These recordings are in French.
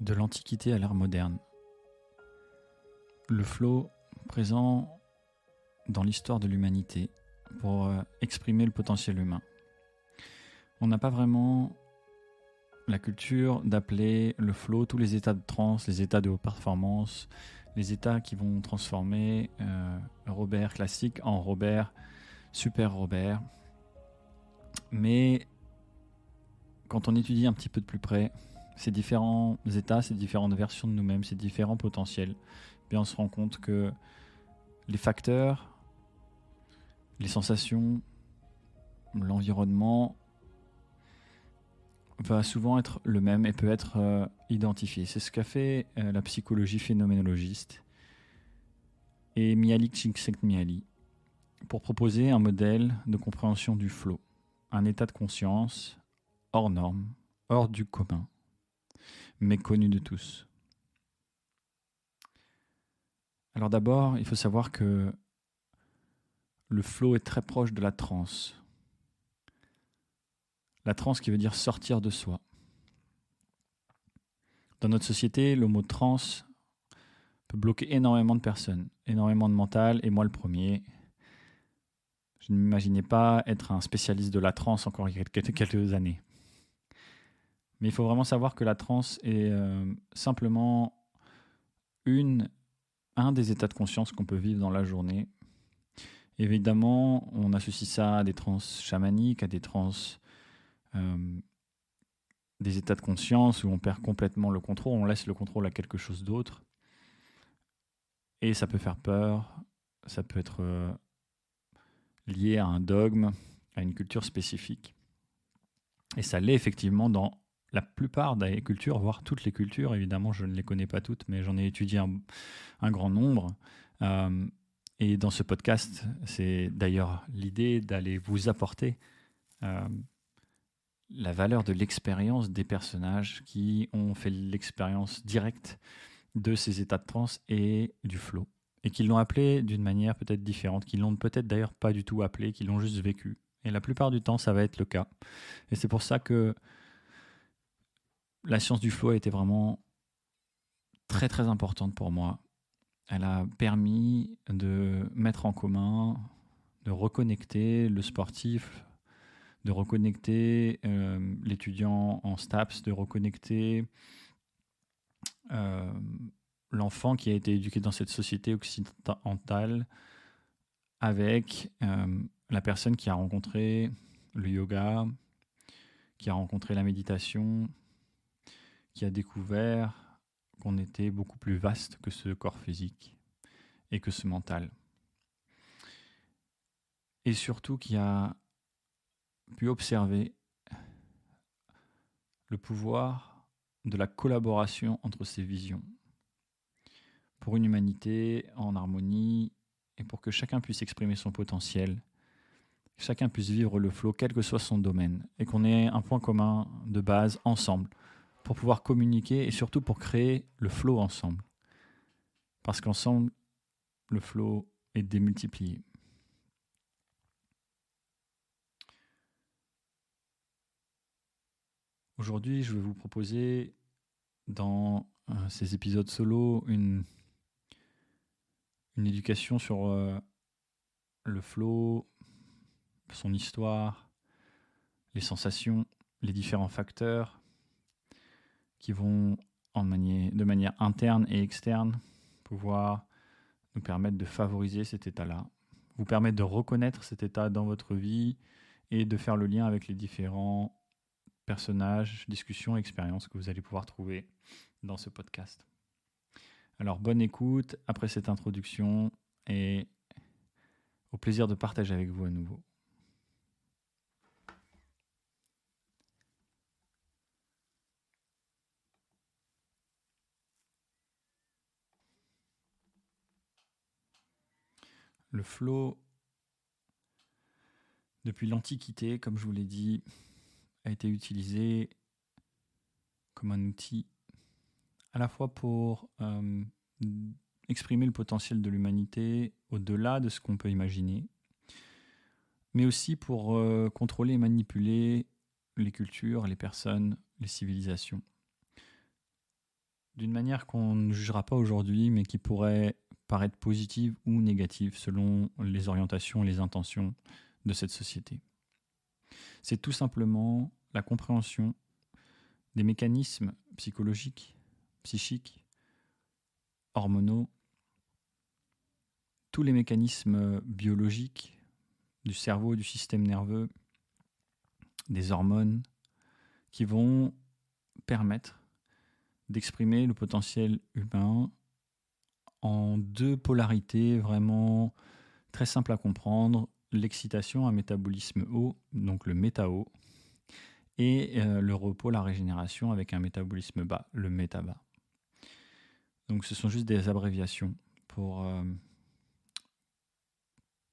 De l'Antiquité à l'ère moderne. Le flow présent dans l'histoire de l'humanité pour exprimer le potentiel humain. On n'a pas vraiment la culture d'appeler le flow tous les états de transe, les états de haute performance, les états qui vont transformer Robert classique en Robert, super Robert. Mais quand on étudie un petit peu de plus près ces différents états, ces différentes versions de nous-mêmes, ces différents potentiels, bien on se rend compte que les facteurs, les sensations, l'environnement va souvent être le même et peut être identifié. C'est ce qu'a fait la psychologie phénoménologiste et Mihaly Csikszentmihalyi pour proposer un modèle de compréhension du flow, un état de conscience hors norme, hors du commun, mais connu de tous. Alors d'abord, il faut savoir que le flow est très proche de la transe. La transe qui veut dire sortir de soi. Dans notre société, le mot transe peut bloquer énormément de personnes, énormément de mental, et moi le premier. Je ne m'imaginais pas être un spécialiste de la transe encore il y a quelques années. Mais il faut vraiment savoir que la transe est simplement un des états de conscience qu'on peut vivre dans la journée. Évidemment, on associe ça à des transes chamaniques, à des transes, des états de conscience où on perd complètement le contrôle, on laisse le contrôle à quelque chose d'autre. Et ça peut faire peur, ça peut être lié à un dogme, à une culture spécifique. Et ça l'est effectivement dans la plupart des cultures, voire toutes les cultures. Évidemment, je ne les connais pas toutes, mais j'en ai étudié un grand nombre. Et dans ce podcast, c'est d'ailleurs l'idée d'aller vous apporter la valeur de l'expérience des personnages qui ont fait l'expérience directe de ces états de transe et du flow. Et qui l'ont appelé d'une manière peut-être différente, qui l'ont peut-être d'ailleurs pas du tout appelé, qui l'ont juste vécu. Et la plupart du temps, ça va être le cas. Et c'est pour ça que la science du flow a été vraiment très très importante pour moi. Elle a permis de mettre en commun, de reconnecter le sportif, de reconnecter l'étudiant en STAPS, de reconnecter l'enfant qui a été éduqué dans cette société occidentale avec la personne qui a rencontré le yoga, qui a rencontré la méditation, qui a découvert qu'on était beaucoup plus vaste que ce corps physique et que ce mental. Et surtout qui a pu observer le pouvoir de la collaboration entre ces visions pour une humanité en harmonie et pour que chacun puisse exprimer son potentiel, que chacun puisse vivre le flow, quel que soit son domaine, et qu'on ait un point commun de base ensemble pour pouvoir communiquer et surtout pour créer le flow ensemble. Parce qu'ensemble, le flow est démultiplié. Aujourd'hui, je vais vous proposer dans ces épisodes solo une éducation sur le flow, son histoire, les sensations, les différents facteurs qui vont de manière interne et externe pouvoir nous permettre de favoriser cet état-là, vous permettre de reconnaître cet état dans votre vie et de faire le lien avec les différents personnages, discussions, expériences que vous allez pouvoir trouver dans ce podcast. Alors bonne écoute après cette introduction et au plaisir de partager avec vous à nouveau. Le flow, depuis l'Antiquité, comme je vous l'ai dit, a été utilisé comme un outil à la fois pour exprimer le potentiel de l'humanité au-delà de ce qu'on peut imaginer, mais aussi pour contrôler et manipuler les cultures, les personnes, les civilisations. d'une manière qu'on ne jugera pas aujourd'hui, mais qui pourrait paraître positive ou négative selon les orientations et les intentions de cette société. C'est tout simplement la compréhension des mécanismes psychologiques, psychiques, hormonaux, tous les mécanismes biologiques du cerveau, du système nerveux, des hormones, qui vont permettre d'exprimer le potentiel humain en deux polarités vraiment très simples à comprendre. L'excitation, un métabolisme haut, donc le méta-haut, et le repos, la régénération, avec un métabolisme bas, le méta-bas. Donc ce sont juste des abréviations pour...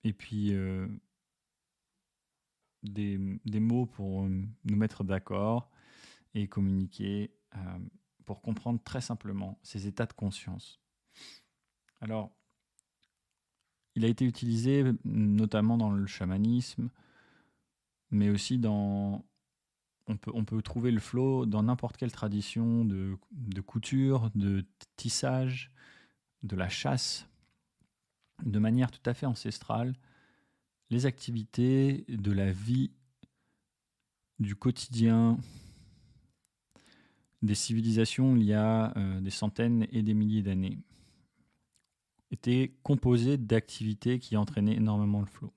et puis des mots pour nous mettre d'accord et communiquer pour comprendre très simplement ces états de conscience. Alors, il a été utilisé notamment dans le chamanisme, mais aussi dans... On peut trouver le flow dans n'importe quelle tradition de couture, de tissage, de la chasse, de manière tout à fait ancestrale. Les activités de la vie, du quotidien, des civilisations il y a des centaines et des milliers d'années, étaient composées d'activités qui entraînaient énormément le flow.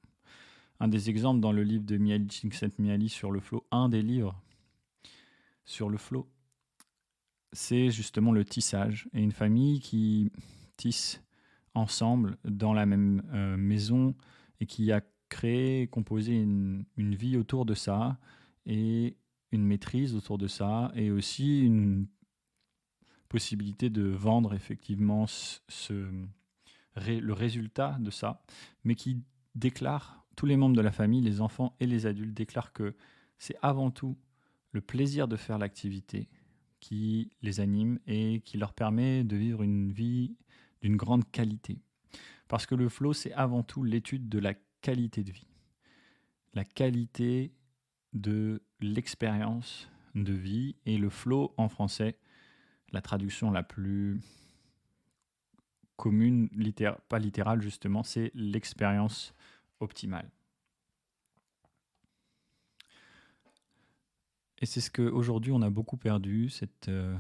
Un des exemples dans le livre de Mihaly Csikszentmihalyi sur le flow, un des livres sur le flow, c'est justement le tissage. Et une famille qui tisse ensemble dans la même maison et qui a créé, composé une vie autour de ça et une maîtrise autour de ça et aussi une possibilité de vendre effectivement le résultat de ça, mais qui déclare, tous les membres de la famille, les enfants et les adultes déclarent que c'est avant tout le plaisir de faire l'activité qui les anime et qui leur permet de vivre une vie d'une grande qualité. Parce que le flow, c'est avant tout l'étude de la qualité de vie, la qualité de l'expérience de vie. Et le flow en français, la traduction la plus commune, pas littérale justement, c'est l'expérience optimale. Et c'est ce qu'aujourd'hui on a beaucoup perdu, ce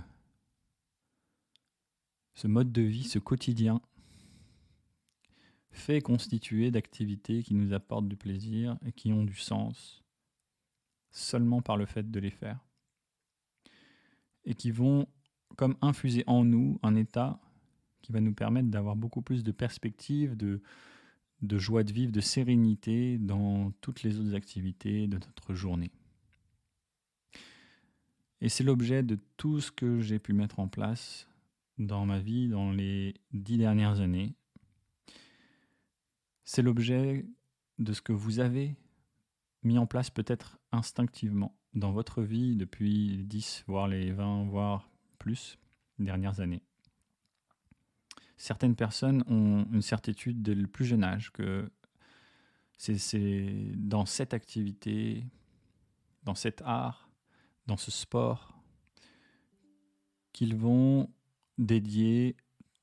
mode de vie, ce quotidien fait constitué d'activités qui nous apportent du plaisir et qui ont du sens seulement par le fait de les faire. Et qui vont comme infuser en nous un état qui va nous permettre d'avoir beaucoup plus de perspectives, de joie de vivre, de sérénité dans toutes les autres activités de notre journée. Et c'est l'objet de tout ce que j'ai pu mettre en place dans ma vie dans les 10 dernières années. C'est l'objet de ce que vous avez mis en place peut-être instinctivement dans votre vie depuis les 10, voire les 20, voire plus dernières années. Certaines personnes ont une certitude dès le plus jeune âge que c'est dans cette activité, dans cet art, dans ce sport, qu'ils vont dédier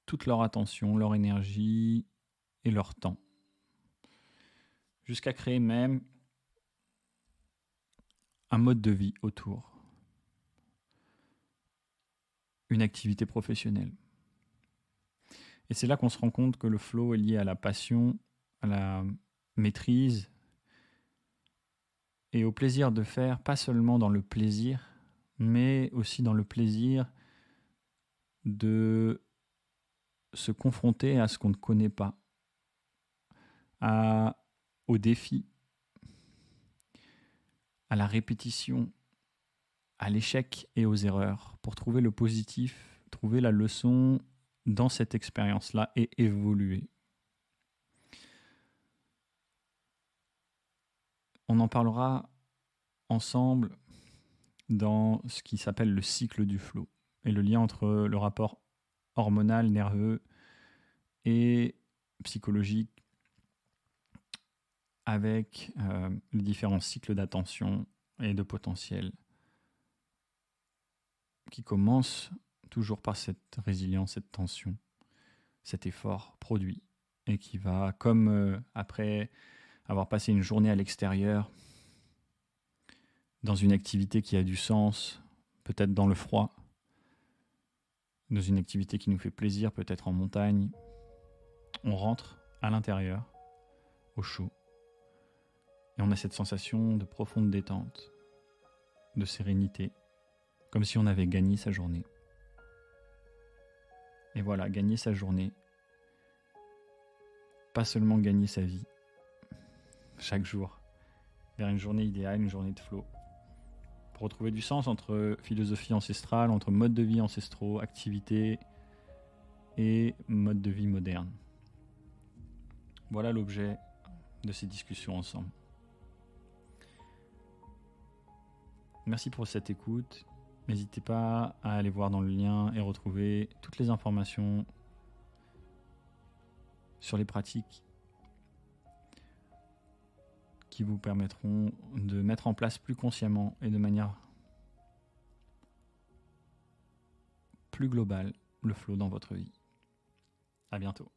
toute leur attention, leur énergie et leur temps. Jusqu'à créer même un mode de vie autour. Une activité professionnelle. Et c'est là qu'on se rend compte que le flow est lié à la passion, à la maîtrise et au plaisir de faire, pas seulement dans le plaisir, mais aussi dans le plaisir de se confronter à ce qu'on ne connaît pas, au défi, à la répétition, à l'échec et aux erreurs, pour trouver le positif, trouver la leçon dans cette expérience-là et évoluer. On en parlera ensemble dans ce qui s'appelle le cycle du flow et le lien entre le rapport hormonal, nerveux et psychologique avec les différents cycles d'attention et de potentiel qui commencent toujours par cette résilience, cette tension, cet effort produit, et qui va, comme après avoir passé une journée à l'extérieur, dans une activité qui a du sens, peut-être dans le froid, dans une activité qui nous fait plaisir, peut-être en montagne, on rentre à l'intérieur, au chaud, et on a cette sensation de profonde détente, de sérénité, comme si on avait gagné sa journée. Et voilà, gagner sa journée, pas seulement gagner sa vie, chaque jour, vers une journée idéale, une journée de flow, pour retrouver du sens entre philosophie ancestrale, entre modes de vie ancestraux, activités et modes de vie modernes. Voilà l'objet de ces discussions ensemble. Merci pour cette écoute. N'hésitez pas à aller voir dans le lien et retrouver toutes les informations sur les pratiques qui vous permettront de mettre en place plus consciemment et de manière plus globale le flow dans votre vie. À bientôt.